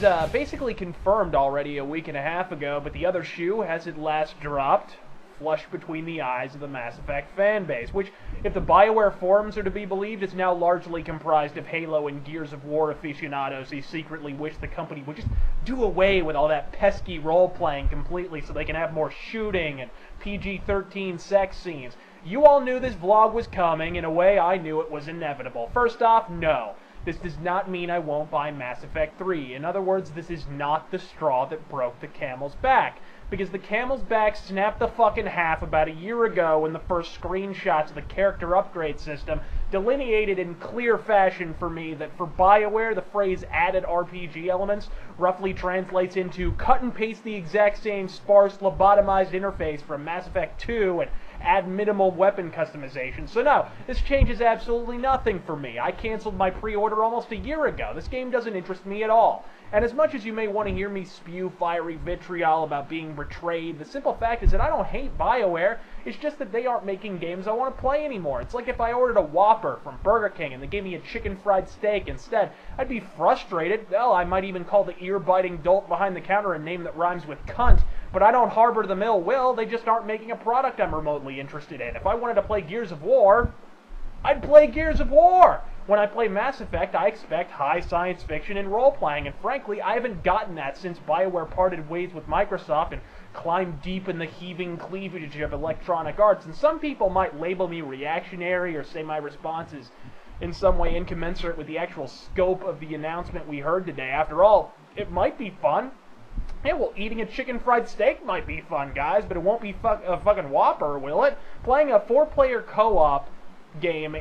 was basically confirmed already a week and a half ago, but the other shoe has at last dropped, flush between the eyes of the Mass Effect fanbase, which, if the BioWare forums are to be believed, is now largely comprised of Halo and Gears of War aficionados who secretly wish the company would just do away with all that pesky role-playing completely so they can have more shooting and PG-13 sex scenes. You all knew this vlog was coming. In a way, I knew it was inevitable. First off, no. This does not mean I won't buy Mass Effect 3. In other words, this is not the straw that broke the camel's back. Because the camel's back snapped the fucking half about a year ago when the first screenshots of the character upgrade system delineated in clear fashion for me that for BioWare, the phrase added RPG elements roughly translates into cut and paste the exact same sparse lobotomized interface from Mass Effect 2 and add minimal weapon customization. So no, this changes absolutely nothing for me. I canceled my pre-order almost a year ago. This game doesn't interest me at all. And as much as you may want to hear me spew fiery vitriol about being betrayed, the simple fact is that I don't hate BioWare. It's just that they aren't making games I want to play anymore. It's like if I ordered a Whopper from Burger King and they gave me a chicken fried steak instead. I'd be frustrated. Hell, I might even call the ear-biting dolt behind the counter a name that rhymes with cunt. But I don't harbor the ill will. They just aren't making a product I'm remotely interested in. If I wanted to play Gears of War, I'd play Gears of War. When I play Mass Effect, I expect high science fiction and role-playing, and frankly, I haven't gotten that since BioWare parted ways with Microsoft and climbed deep in the heaving cleavage of Electronic Arts. And some people might label me reactionary or say my response is in some way incommensurate with the actual scope of the announcement we heard today. After all, it might be fun. Yeah, well, eating a chicken fried steak might be fun, guys, but it won't be a fucking Whopper, will it? Playing a 4-player co-op game,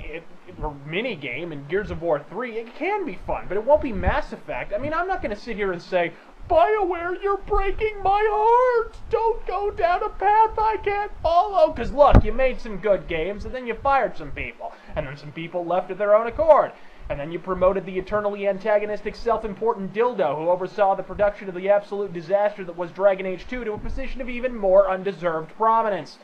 or mini-game in Gears of War 3, it can be fun, but it won't be Mass Effect. I mean, I'm not going to sit here and say, BioWare, you're breaking my heart! Don't go down a path I can't follow! Because look, you made some good games, and then you fired some people, and then some people left of their own accord. And then you promoted the eternally antagonistic, self-important dildo who oversaw the production of the absolute disaster that was Dragon Age 2 to a position of even more undeserved prominence.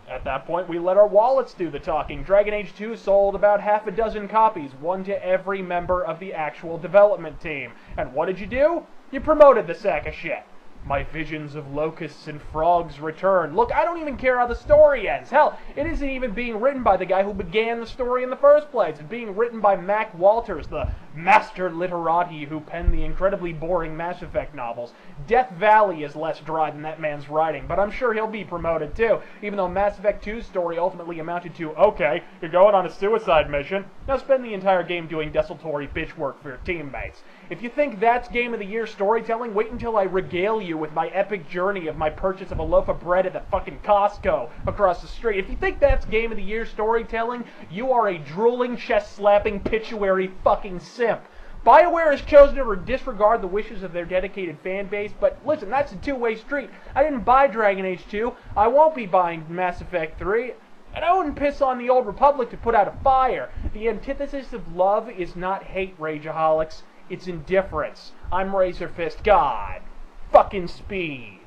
At that point, we let our wallets do the talking. Dragon Age 2 sold about half a dozen copies, one to every member of the actual development team. And what did you do? You promoted the sack of shit. My visions of locusts and frogs return. Look, I don't even care how the story ends. Hell, it isn't even being written by the guy who began the story in the first place. It's being written by Mac Walters, the master literati who penned the incredibly boring Mass Effect novels. Death Valley is less dry than that man's writing, but I'm sure he'll be promoted too, even though Mass Effect 2's story ultimately amounted to, okay, you're going on a suicide mission, now spend the entire game doing desultory bitch work for your teammates. If you think that's Game of the Year storytelling, wait until I regale you with my epic journey of my purchase of a loaf of bread at the fucking Costco across the street. If you think that's Game of the Year storytelling, you are a drooling, chest-slapping, pituitary fucking simp. BioWare has chosen to disregard the wishes of their dedicated fan base, but listen, that's a two-way street. I didn't buy Dragon Age 2, I won't be buying Mass Effect 3, and I wouldn't piss on the Old Republic to put out a fire. The antithesis of love is not hate, Rageaholics. It's indifference. I'm RazörFist God. Fucking speed.